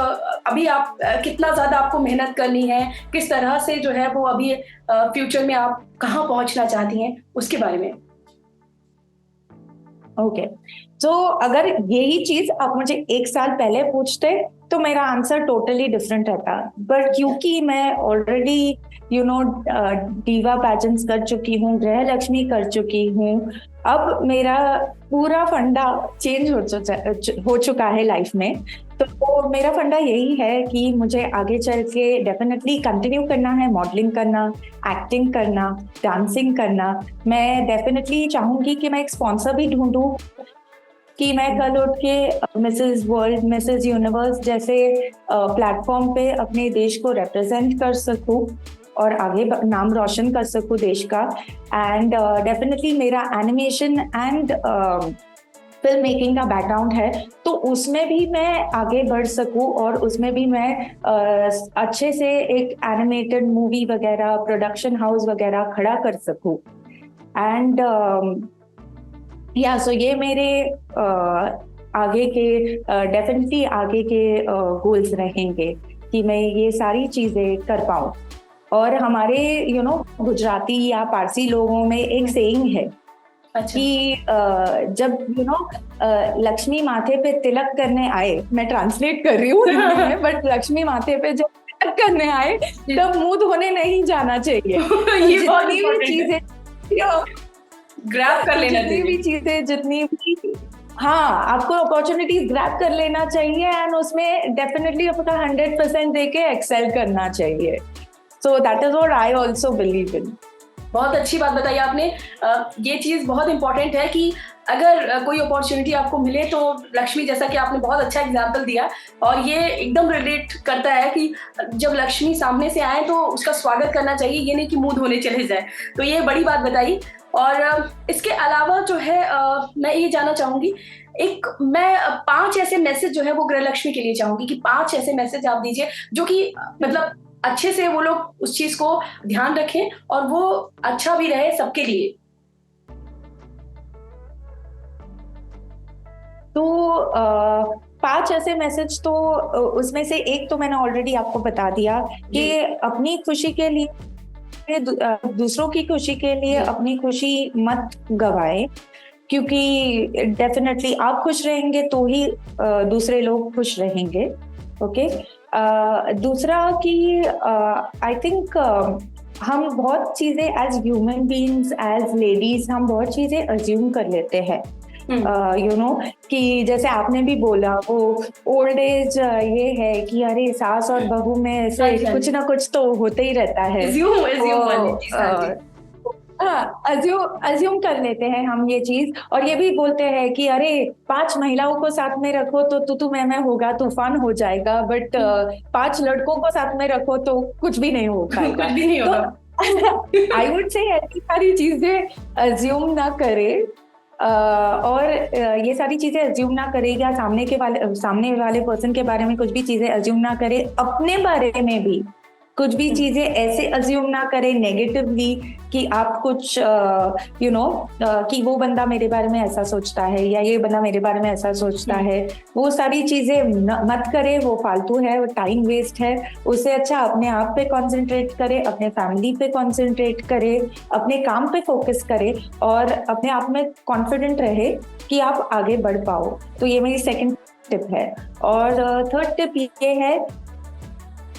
अभी आप कितना ज्यादा आपको मेहनत करनी है, किस तरह से जो है वो अभी फ्यूचर में आप कहाँ पहुंचना चाहती हैं, उसके बारे में। ओके, तो अगर यही चीज आप मुझे 1 साल पहले पूछते तो मेरा आंसर टोटली डिफरेंट रहता। बट क्योंकि मैं ऑलरेडी डीवा पैजेंट्स कर चुकी हूँ, गृह लक्ष्मी कर चुकी हूँ, अब मेरा पूरा फंडा चेंज हो चुका है लाइफ में। तो मेरा फंडा यही है कि मुझे आगे चल के डेफिनेटली कंटिन्यू करना है, मॉडलिंग करना, एक्टिंग करना, डांसिंग करना। मैं डेफिनेटली चाहूंगी कि मैं एक स्पॉन्सर भी ढूंढूं कि मैं कल उठ के मिसेस वर्ल्ड, मिसेस यूनिवर्स जैसे प्लेटफॉर्म पे अपने देश को रिप्रेजेंट कर सकूं और आगे नाम रोशन कर सकूं देश का। एंड डेफिनेटली मेरा एनिमेशन एंड फिल्म मेकिंग का बैकग्राउंड है, तो उसमें भी मैं आगे बढ़ सकूं और उसमें भी मैं अच्छे से एक एनिमेटेड मूवी वगैरह, प्रोडक्शन हाउस वगैरह खड़ा कर सकूं। एंड सो ये मेरे आगे के डेफिनेटली आगे के गोल्स रहेंगे कि मैं ये सारी चीजें कर पाऊं। और हमारे गुजराती या पारसी लोगों में एक सेइंग है कि जब लक्ष्मी माथे पे तिलक करने आए, मैं ट्रांसलेट कर रही हूँ हिंदी में, बट लक्ष्मी माथे पे जब तिलक करने आए तब मुंह धोने नहीं जाना चाहिए। ये जितनी भी चीजें ग्रैब कर लेना चाहिए, भी चीजें जितनी भी, हाँ, आपको अपॉर्चुनिटीज ग्रैब कर लेना चाहिए एंड उसमें डेफिनेटली अपना 100% देके एक्सेल करना चाहिए। So that is what I also believe in. बहुत अच्छी बात बताई आपने। ये चीज बहुत इंपॉर्टेंट है कि अगर कोई अपॉर्चुनिटी आपको मिले तो लक्ष्मी, जैसा कि आपने बहुत अच्छा एग्जाम्पल दिया, और ये एकदम रिलेट करता है कि जब लक्ष्मी सामने से आए तो उसका स्वागत करना चाहिए, ये नहीं कि मुंह धोने चले जाए। तो ये बड़ी बात बताई। और इसके अलावा जो है मैं ये जानना चाहूंगी, मैं 5 ऐसे मैसेज जो है वो गृह लक्ष्मी के लिए चाहूंगी कि 5 ऐसे मैसेज आप दीजिए जो कि मतलब अच्छे से वो लोग उस चीज को ध्यान रखें और वो अच्छा भी रहे सबके लिए। तो 5 ऐसे मैसेज, तो उसमें से एक तो मैंने ऑलरेडी आपको बता दिया कि अपनी खुशी के लिए, दूसरों की खुशी के लिए अपनी खुशी मत गवाएं, क्योंकि डेफिनेटली आप खुश रहेंगे तो ही दूसरे लोग खुश रहेंगे। ओके, दूसरा कि आई थिंक हम बहुत चीजें as human beings, as ladies, हम बहुत चीजें अज्यूम कर लेते हैं। कि जैसे आपने भी बोला वो ओल्ड एज ये है कि अरे सास और बहू में ऐसे कुछ ना कुछ तो होते ही रहता है। हाँ, अज्यूम कर लेते हैं हम ये चीज, और ये भी बोलते हैं कि अरे 5 महिलाओं को साथ में रखो तो तू मैं होगा, तूफान हो जाएगा, बट 5 लड़कों को साथ में रखो तो कुछ भी नहीं हो पाएगा। कुछ भी नहीं तो होगा। आई वुड से ऐसी सारी चीजें अज्यूम ना करे, और ये सारी चीजें अज्यूम ना करे, या सामने वाले पर्सन के बारे में कुछ भी चीजें अज्यूम ना करे, अपने बारे में भी कुछ भी चीजें ऐसे अज्यूम ना करे नेगेटिवली कि आप कुछ कि वो बंदा मेरे बारे में ऐसा सोचता है या ये बंदा मेरे बारे में ऐसा सोचता है। वो सारी चीजें मत करे, वो फालतू है, वो टाइम वेस्ट है। उससे अच्छा अपने आप पे कंसंट्रेट करे, अपने फैमिली पे कंसंट्रेट करे, अपने काम पे फोकस करे, और अपने आप में कॉन्फिडेंट रहे कि आप आगे बढ़ पाओ। तो ये मेरी सेकंड टिप है। और थर्ड टिप ये है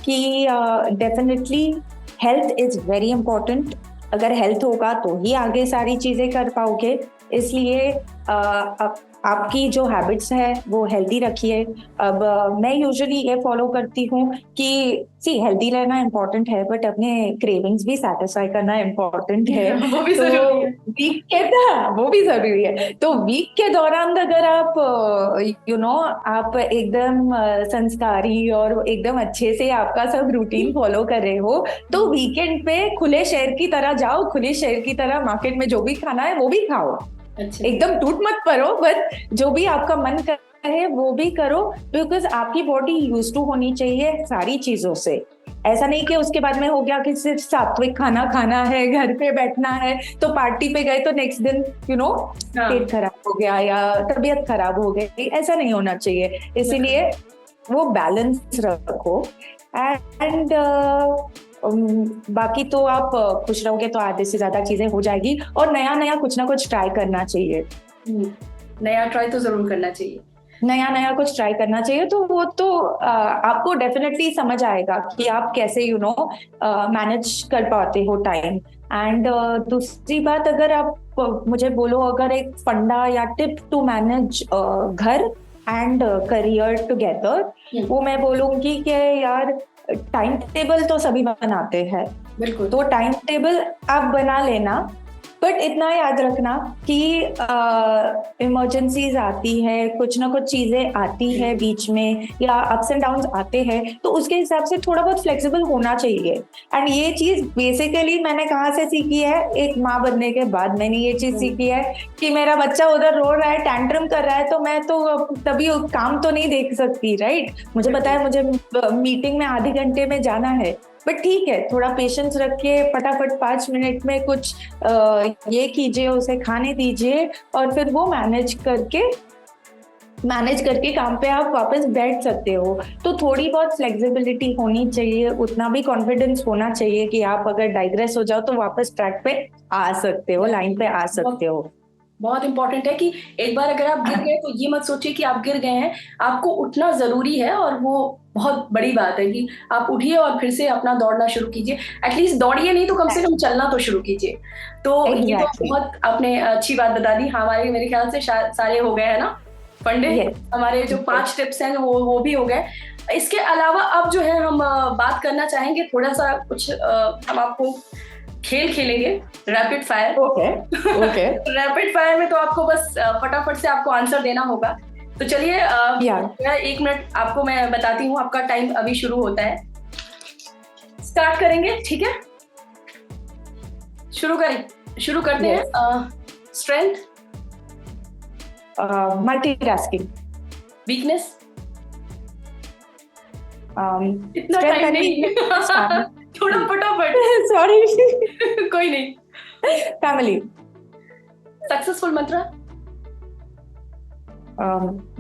कि definitely health is very important. अगर हेल्थ होगा तो ही आगे सारी चीजें कर पाओगे, इसलिए आपकी जो हैबिट्स है वो हेल्दी रखिए। अब मैं यूजुअली ये फॉलो करती हूँ कि हेल्दी रहना इम्पोर्टेंट है, बट अपने क्रेविंग्स भी सेटिस्फाई करना इम्पोर्टेंट है। वो भी तो जरूरी है। वीक के वो भी जरूरी है। तो वीक के दौरान अगर आप आप एकदम संस्कारी और एकदम अच्छे से आपका सब रूटीन फॉलो कर रहे हो, तो वीकेंड पे खुले शहर की तरह जाओ, खुले शहर की तरह मार्केट में जो भी खाना है वो भी खाओ। अच्छा। एकदम टूट मत पड़ो, बट जो भी आपका मन करे वो भी करो, बिकॉज आपकी बॉडी यूज टू होनी चाहिए सारी चीजों से। ऐसा नहीं कि उसके बाद में हो गया कि सिर्फ सात्विक खाना खाना है, घर पे बैठना है, तो पार्टी पे गए तो नेक्स्ट दिन पेट खराब हो गया या तबीयत खराब हो गई। ऐसा नहीं होना चाहिए, इसीलिए वो बैलेंस रखो। एंड बाकी तो आप खुश रहोगे तो आधे से ज्यादा चीजें हो जाएगी, और नया नया कुछ ना कुछ ट्राई करना चाहिए। नया ट्राई तो जरूर करना चाहिए, नया कुछ ट्राई करना चाहिए, तो वो तो आपको डेफिनेटली समझ आएगा कि आप कैसे मैनेज कर पाते हो टाइम। एंड दूसरी बात, अगर आप मुझे बोलो अगर एक फंडा या टिप टू मैनेज घर एंड करियर टुगेदर, वो मैं बोलूंगी कि यार टाइम टेबल तो सभी बनाते हैं, बिल्कुल। तो टाइम टेबल आप बना लेना, बट इतना याद रखना कि इमरजेंसीज आती है, कुछ ना कुछ चीजें आती है बीच में, या अप्स एंड डाउन्स आते हैं, तो उसके हिसाब से थोड़ा बहुत फ्लेक्सिबल होना चाहिए। एंड ये चीज बेसिकली मैंने कहाँ से सीखी है, एक माँ बनने के बाद मैंने ये चीज सीखी है कि मेरा बच्चा उधर रो रहा है, टैंट्रम कर रहा है, तो मैं तो तभी काम तो नहीं देख सकती, राइट? मुझे पता है मुझे मीटिंग में आधे घंटे में जाना है, बट ठीक है, थोड़ा पेशेंस रख के फटाफट 5 मिनट में कुछ ये कीजिए, उसे खाने दीजिए, और फिर वो मैनेज करके काम पे आप वापस बैठ सकते हो। तो थोड़ी बहुत फ्लेक्सिबिलिटी होनी चाहिए, उतना भी कॉन्फिडेंस होना चाहिए कि आप अगर डाइग्रेस हो जाओ तो वापस ट्रैक पे आ सकते हो, लाइन पे आ सकते हो। बहुत इंपॉर्टेंट है कि एक बार अगर आप गिर गए तो ये मत सोचिए कि आप गिर गए हैं, आपको उठना जरूरी है, और वो बहुत बड़ी बात है कि आप उठिए और फिर से अपना दौड़ना शुरू कीजिए। एटलीस्ट दौड़िए नहीं तो कम से कम चलना तो शुरू कीजिए। तो ये तो बहुत आपने अच्छी बात बता दी। हमारे मेरे ख्याल से सारे हो गए हैं ना फंडे, हमारे जो 5 टिप्स हैं वो भी हो गए। इसके अलावा अब जो है हम बात करना चाहेंगे थोड़ा सा कुछ, हम आपको खेल खेलेंगे, rapid fire. Okay rapid fire में तो आपको बस फटाफट से आपको आंसर देना होगा। तो चलिए 1 मिनट आपको मैं बताती हूँ, आपका टाइम अभी शुरू होता है। स्टार्ट करेंगे, ठीक है? शुरू करते हैं। स्ट्रेंथ, मल्टीटास्किंग, वीकनेस, इतना टाइम नहीं थोड़ा फटाफट सॉरी कोई नहीं। Family, successful mantra,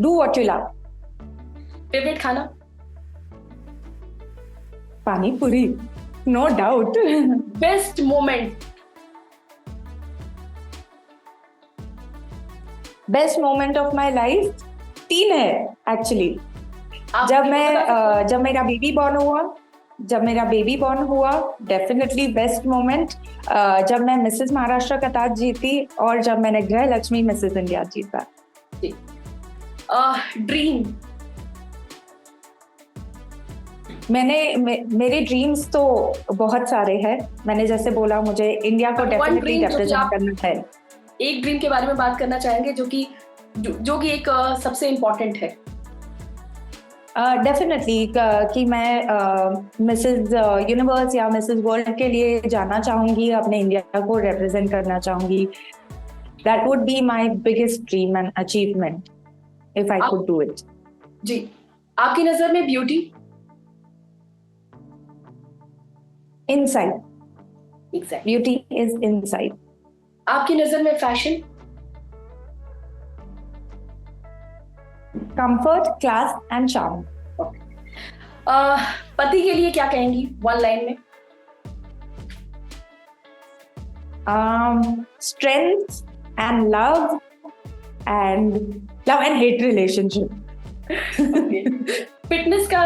do what you love, favourite खाना, pani puri, no doubt. Best moment, best moment of my life 3 है एक्चुअली। जब मेरा बेबी बॉर्न हुआ डेफिनेटली बेस्ट मोमेंट, जब मैं मिसेस महाराष्ट्र का ताज जीती, और जब मैंने गृह लक्ष्मी मिसेस इंडिया जीता। ड्रीम, मेरे ड्रीम्स तो बहुत सारे हैं। मैंने जैसे बोला, मुझे इंडिया को One डेफिनेटली dream जो कि रिप्रेजेंट आप करना है। एक ड्रीम के बारे में बात करना चाहेंगे जो कि एक सबसे इम्पोर्टेंट है। डेफिनेटली कि मैं मिसेस यूनिवर्स या मिसेस वर्ल्ड के लिए जाना चाहूंगी, अपने इंडिया को रिप्रेजेंट करना चाहूंगी। That would be my biggest dream and achievement if I could do it. जी, आपकी नजर में beauty? Inside. Exactly. Beauty is inside. आपकी नजर में fashion? Comfort, class and charm. पति के लिए क्या कहेंगी वन लाइन में? Strength and love and hate relationship. Fitness का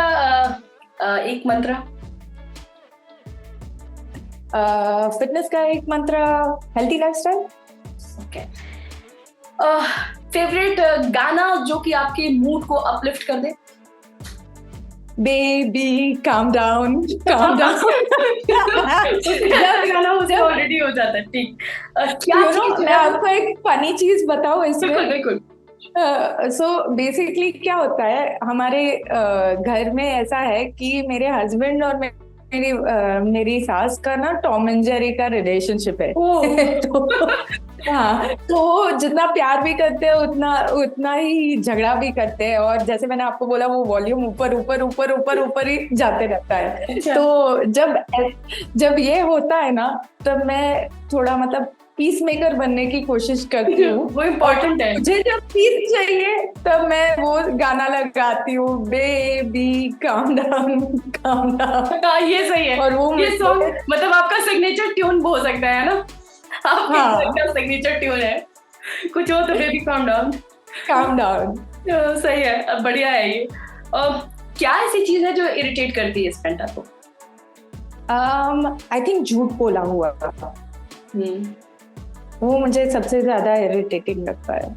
एक मंत्र? फिटनेस का एक मंत्र, हेल्थी लाइफस्टाइल। ओके। फेवरेट गाना जो कि आपके मूड को अपलिफ्ट कर दे? Baby calm down, calm down. गाना मुझे ऑलरेडी हो जाता है। ठीक। क्या मैं आपको एक फनी चीज बताऊं इसमें। बिल्कुल। सो बेसिकली क्या होता है हमारे घर में, ऐसा है कि मेरे हस्बैंड और मेरी सास का ना टॉम एंड जेरी का रिलेशनशिप है। तो हाँ, तो जितना प्यार भी करते हैं उतना ही झगड़ा भी करते हैं। और जैसे मैंने आपको बोला, वो वॉल्यूम ऊपर ऊपर ऊपर ऊपर ऊपर ही जाते रहता है। तो जब ये होता है ना, तब मैं थोड़ा मतलब पीस मेकर बनने की कोशिश करती हूँ। वो इम्पोर्टेंट है। मुझे जब पीस चाहिए तब मैं वो गाना लगाती हूँ, baby calm down, calm down. हाँ, ये सही है। और वो ये सॉन्ग मतलब आपका सिग्नेचर ट्यून हो सकता है ना? आपका सिग्नेचर ट्यून है। कुछ हो तो baby calm down, calm down. सही है, बढ़िया है ये। क्या ऐसी चीज है जो इरिटेट करती है स्पेंटा को? आई थिंक झूठ बोला हुआ, वो मुझे सबसे ज्यादा इरिटेटिंग लगता है।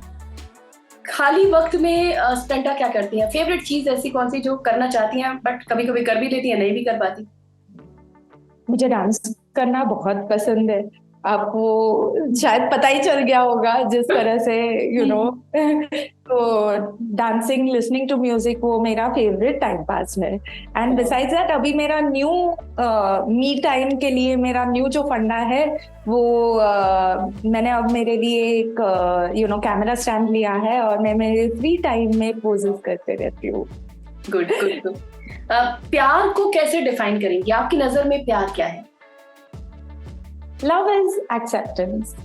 खाली वक्त में स्पेंटा क्या करती है? फेवरेट चीज ऐसी कौन सी जो करना चाहती हैं बट कभी कभी कर भी लेती है, नहीं भी कर पाती? मुझे डांस करना बहुत पसंद है। आपको शायद पता ही चल गया होगा जिस तरह से तो डांसिंग, लिसनिंग टू म्यूजिक, वो मेरा फेवरेट टाइम पास है। एंड बिसाइड्स दैट अभी मेरा न्यू मी टाइम के लिए मेरा न्यू जो फंडा है वो मैंने अब मेरे लिए एक कैमरा स्टैंड लिया है और मैं मेरे फ्री टाइम में पोजेस करते रहती हूँ। Good good good. प्यार को कैसे डिफाइन करेंगे? आपकी नजर में प्यार क्या है? Love is acceptance.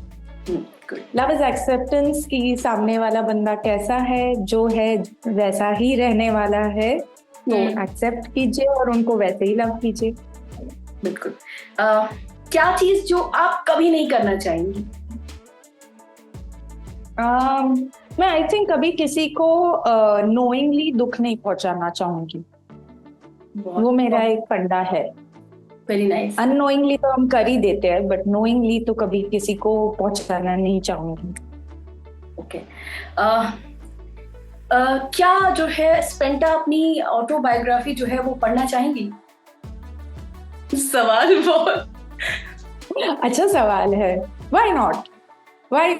Love is acceptance कि सामने वाला बंदा कैसा है, जो है वैसा ही रहने वाला है, तो एक्सेप्ट कीजिए और उनको वैसे ही लव कीजिए। बिल्कुल। क्या चीज जो आप कभी नहीं करना चाहेंगी? मैं आई थिंक कभी किसी को नोइंगली दुख नहीं पहुंचाना चाहूंगी। वो मेरा एक फंडा है। Very nice. अननोइंगली तो हम कर ही देते हैं, बट नोइंगली तो कभी किसी को पहुंचाना नहीं चाहूंगी। ओके। क्या जो है स्पेंटा अपनी ऑटोबायोग्राफी जो है वो पढ़ना चाहेंगी? सवाल बहुत अच्छा सवाल है। Why not, why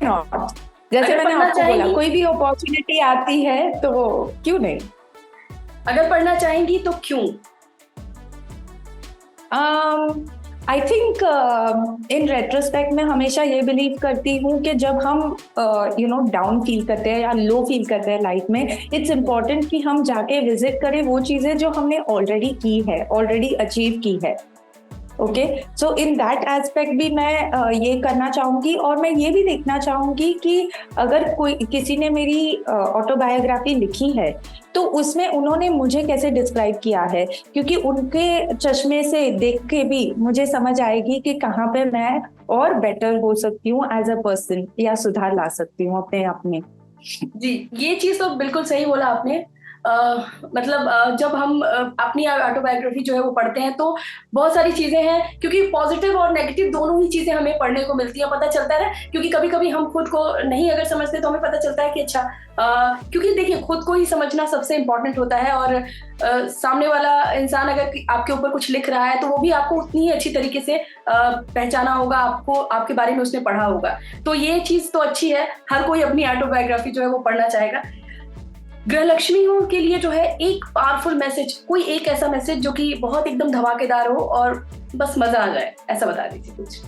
not. जैसे मैंने आपको बोला, कोई भी अपॉर्चुनिटी आती है तो क्यों नहीं। अगर पढ़ना चाहेंगी तो क्यों? आई थिंक इन रेट्रोस्पेक्ट में हमेशा ये बिलीव करती हूँ कि जब हम डाउन फील करते हैं या लो फील करते हैं लाइफ में, इट्स इम्पॉर्टेंट कि हम जाके विजिट करें वो चीज़ें जो हमने ऑलरेडी की है, ऑलरेडी अचीव की है। Okay, so in that aspect भी मैं ये करना चाहूंगी। और मैं ये भी देखना चाहूंगी कि अगर किसी ने मेरी ऑटोबायोग्राफी लिखी है तो उसमें उन्होंने मुझे कैसे डिस्क्राइब किया है, क्योंकि उनके चश्मे से देख के भी मुझे समझ आएगी कि कहाँ पे मैं और बेटर हो सकती हूँ एज अ पर्सन, या सुधार ला सकती हूँ अपने आप में। जी, ये चीज तो बिल्कुल सही बोला आपने। मतलब जब हम अपनी ऑटोबायोग्राफी जो है वो पढ़ते हैं तो बहुत सारी चीजें हैं, क्योंकि पॉजिटिव और नेगेटिव दोनों ही चीजें हमें पढ़ने को मिलती है, पता चलता है। क्योंकि कभी कभी हम खुद को नहीं अगर समझते तो हमें पता चलता है कि अच्छा, क्योंकि देखिए खुद को ही समझना सबसे इम्पोर्टेंट होता है, और सामने वाला इंसान अगर आपके ऊपर कुछ लिख रहा है तो वो भी आपको उतनी ही अच्छी तरीके से पहचाना होगा, आपको आपके बारे में उसने पढ़ा होगा। तो ये चीज तो अच्छी है, हर कोई अपनी ऑटोबायोग्राफी जो है वो पढ़ना चाहेगा। गृहलक्ष्मियों के लिए जो है एक पावरफुल मैसेज, कोई एक ऐसा मैसेज जो कि बहुत एकदम धमाकेदार हो और बस मजा आ जाए, ऐसा बता दीजिए कुछ।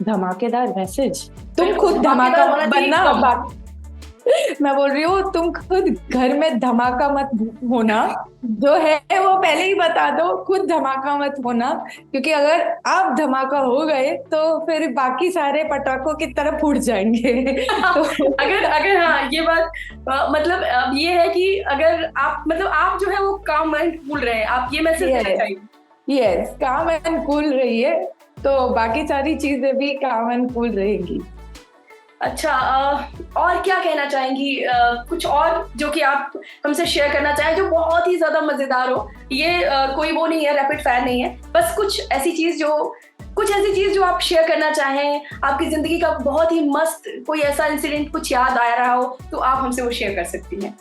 धमाकेदार मैसेज? तुम खुद धमाका बनना। मैं बोल रही हूँ तुम खुद घर में धमाका मत होना, जो है वो पहले ही बता दो, खुद धमाका मत होना, क्योंकि अगर आप धमाका हो गए तो फिर बाकी सारे पटाखों की तरफ फूट जाएंगे। तो अगर हाँ ये बात मतलब अब ये है कि अगर आप मतलब आप जो है वो काम एंड कूल रहे हैं, आप ये मैसेज देना चाहिए। यस, काम एंड कूल रहिए, तो बाकी सारी चीजें भी काम एंड कूल रहेंगी। अच्छा, और क्या कहना चाहेंगी, कुछ और जो कि आप हमसे शेयर करना चाहें जो बहुत ही ज्यादा मजेदार हो? ये कोई वो नहीं है, रैपिड फायर नहीं है, बस कुछ ऐसी चीज जो आप शेयर करना चाहें, आपकी जिंदगी का बहुत ही मस्त कोई ऐसा इंसिडेंट कुछ याद आ रहा हो तो आप हमसे वो शेयर कर सकती हैं।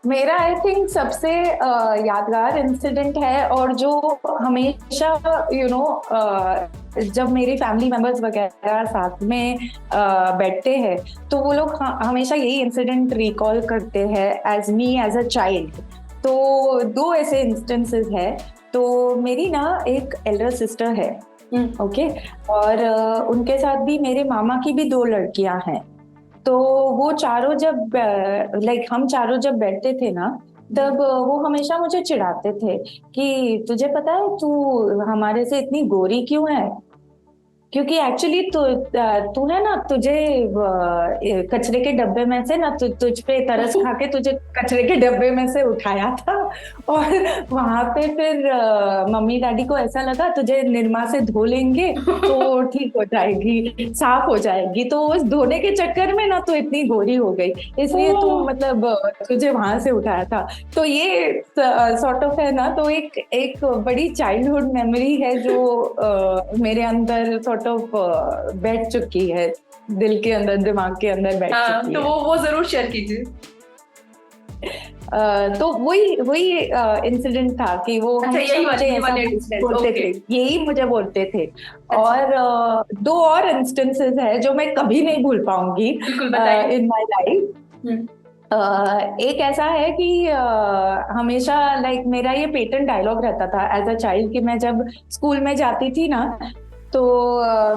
मेरा आई थिंक सबसे यादगार इंसिडेंट है, और जो हमेशा जब मेरी फैमिली मेंबर्स वगैरह साथ में बैठते हैं तो वो लोग हमेशा यही इंसिडेंट रिकॉल करते हैं as me as a child. तो दो ऐसे इंस्टेंसेस है। तो मेरी ना एक एल्डर सिस्टर है, ओके, और उनके साथ भी मेरे मामा की भी दो लड़कियां हैं। तो वो चारों जब हम चारों जब बैठते थे ना, तब वो हमेशा मुझे चिढ़ाते थे कि तुझे पता है तू हमारे से इतनी गोरी क्यों है, क्योंकि एक्चुअली तू है ना, तुझे कचरे के डब्बे में से ना तुझ पे तरस खा के तुझे कचरे के डब्बे में से उठाया था, और वहां पे फिर मम्मी डैडी को ऐसा लगा तुझे निरमा से धो लेंगे तो ठीक हो जाएगी, साफ हो जाएगी, तो उस धोने के चक्कर में ना तू इतनी गोरी हो गई, इसलिए तू मतलब तुझे वहां से उठाया था। तो ये सॉर्ट ऑफ है ना, तो एक बड़ी चाइल्डहुड मेमोरी है जो मेरे अंदर सॉर्ट ऑफ बैठ चुकी है, दिल के अंदर, दिमाग के अंदर बैठ चुकी तो है। वो जरूर शेयर कीजिए। तो वही इंसिडेंट था कि वो यही बोलते थे, यही मुझे बोलते थे। और दो और इंस्टेंसेस है जो मैं कभी नहीं भूल पाऊंगी इन माय लाइफ। एक ऐसा है कि हमेशा मेरा ये पेटेंट डायलॉग रहता था एज अ चाइल्ड कि मैं जब स्कूल में जाती थी ना, तो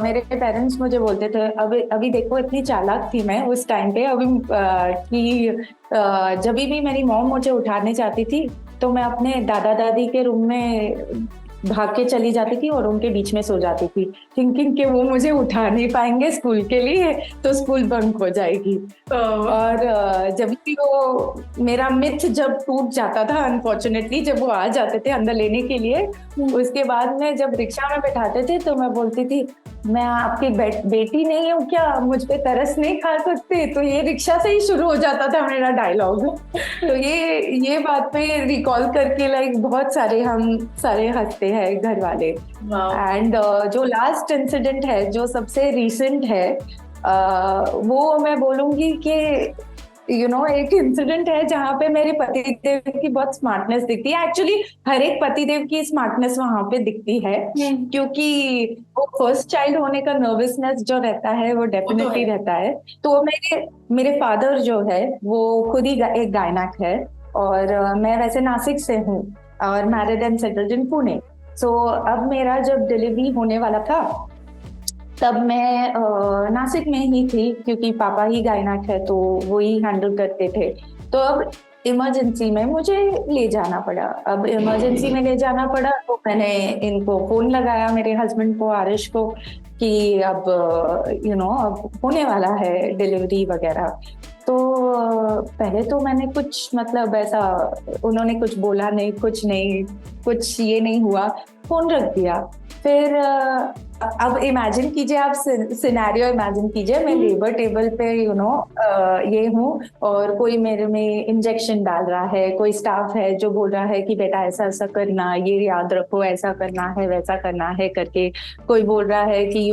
मेरे पेरेंट्स मुझे बोलते थे, अभी देखो इतनी चालाक थी मैं उस टाइम पे, अभी कि जब भी मेरी मॉम मुझे उठाने जाती थी तो मैं अपने दादा दादी के रूम में भाग के चली जाती थी और उनके बीच में सो जाती थी, थिंकिंग कि वो मुझे उठा नहीं पाएंगे स्कूल के लिए, तो स्कूल बंक हो जाएगी। और जब भी वो मेरा मिथ जब टूट जाता था, अनफॉर्चुनेटली जब वो आ जाते थे अंदर लेने के लिए, उसके बाद में जब रिक्शा में बैठाते थे तो मैं बोलती थी, मैं आपकी बेटी नहीं हूँ क्या, मुझ पे तरस नहीं खा सकते? तो ये रिक्शा से ही शुरू हो जाता था मेरा डायलॉग। तो ये बात पे रिकॉल करके बहुत हम सारे हंसते हैं घर वाले। एंड जो लास्ट इंसिडेंट है, जो सबसे रीसेंट है, वो मैं बोलूंगी कि एक इंसिडेंट है जहाँ पे मेरे पतिदेव की बहुत स्मार्टनेस दिखती है। एक्चुअली हर एक पतिदेव की स्मार्टनेस वहां पे दिखती है, क्योंकि वो फर्स्ट चाइल्ड होने का नर्वसनेस जो रहता है वो डेफिनेटली रहता है। तो मेरे फादर जो है वो खुद ही एक गायनक है, और मैं वैसे नासिक से हूँ और married and settled in Pune. So अब मेरा जब डिलीवरी होने वाला था तब मैं नासिक में ही थी, क्योंकि पापा ही गायनक है तो वो ही हैंडल करते थे। तो अब इमरजेंसी में मुझे ले जाना पड़ा। अब इमरजेंसी में ले जाना पड़ा तो मैंने इनको फोन लगाया, मेरे हस्बैंड को, आरिश को, कि अब अब होने वाला है डिलीवरी वगैरह। तो पहले तो मैंने कुछ ऐसा, उन्होंने कुछ बोला नहीं, कुछ ये नहीं हुआ, फोन रख दिया। फिर अब इमेजिन कीजिए, आप सिनेरियो इमेजिन कीजिए, मैं लेबर टेबल पे ये हूँ और कोई मेरे में इंजेक्शन डाल रहा है, कोई स्टाफ है जो बोल रहा है कि बेटा ऐसा ऐसा करना, ये याद रखो, ऐसा करना है, वैसा करना है करके, कोई बोल रहा है कि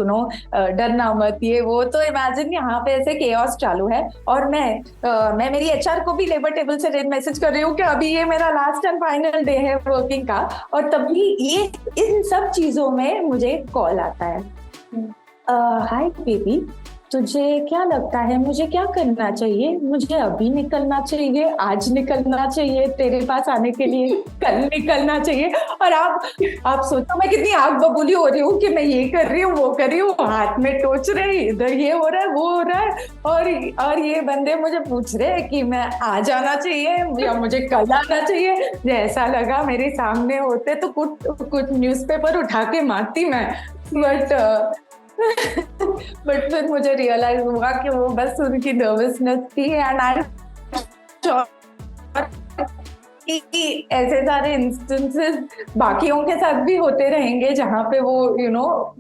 डरना मत, ये वो। तो इमेजिन यहाँ पे ऐसे केओस चालू है और मैं मेरी एचआर को भी लेबर टेबल से मैसेज कर रही हूँ कि अभी ये मेरा लास्ट एंड फाइनल डे है वर्किंग का, और तभी ये इन सब चीजों में मुझे कॉल आता है, हाय बेबी, तुझे क्या लगता है मुझे क्या करना चाहिए? मुझे अभी निकलना चाहिए, आज निकलना चाहिए तेरे पास आने के लिए, कल निकलना चाहिए? और आप सोचो मैं कितनी आग बबूली हो रही हूँ कि मैं ये कर रही हूँ, वो कर रही हूँ, हाथ में टोच रही, इधर ये हो रहा है, वो हो रहा है, और ये बंदे मुझे पूछ रहे हैं कि मैं आज आना चाहिए या मुझे कल आना चाहिए। जैसा लगा मेरे सामने होते तो कुछ न्यूज़पेपर उठा के मारती मैं, बट बट फिर मुझे रियलाइज हुआ कि वो बस उनकी नर्वसनेस थी, एंड आई कि ऐसे सारे इंस्टेंसेस बाकियों के साथ भी होते रहेंगे जहाँ पे वो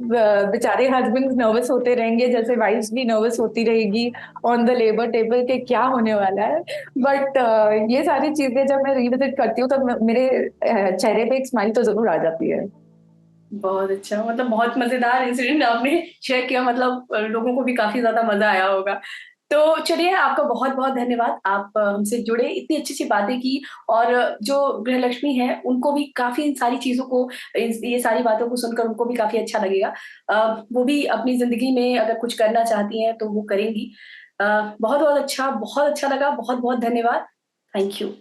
बेचारे हस्बैंड नर्वस होते रहेंगे, जैसे वाइफ्स भी नर्वस होती रहेगी ऑन द लेबर टेबल के क्या होने वाला है। बट ये सारी चीजें जब मैं रिविजिट करती हूँ तो मेरे चेहरे पे एक स्माइल तो जरूर आ जाती है। बहुत अच्छा, मतलब बहुत मजेदार इंसिडेंट आपने शेयर किया, मतलब लोगों को भी काफी ज्यादा मजा आया होगा। तो चलिए, आपका बहुत बहुत धन्यवाद, आप हमसे जुड़े, इतनी अच्छी अच्छी बातें की, और जो गृहलक्ष्मी है उनको भी काफी इन सारी चीजों को, ये सारी बातों को सुनकर उनको भी काफी अच्छा लगेगा। वो भी अपनी जिंदगी में अगर कुछ करना चाहती हैं तो वो करेंगी। बहुत बहुत अच्छा, बहुत अच्छा लगा, बहुत बहुत धन्यवाद। Thank you.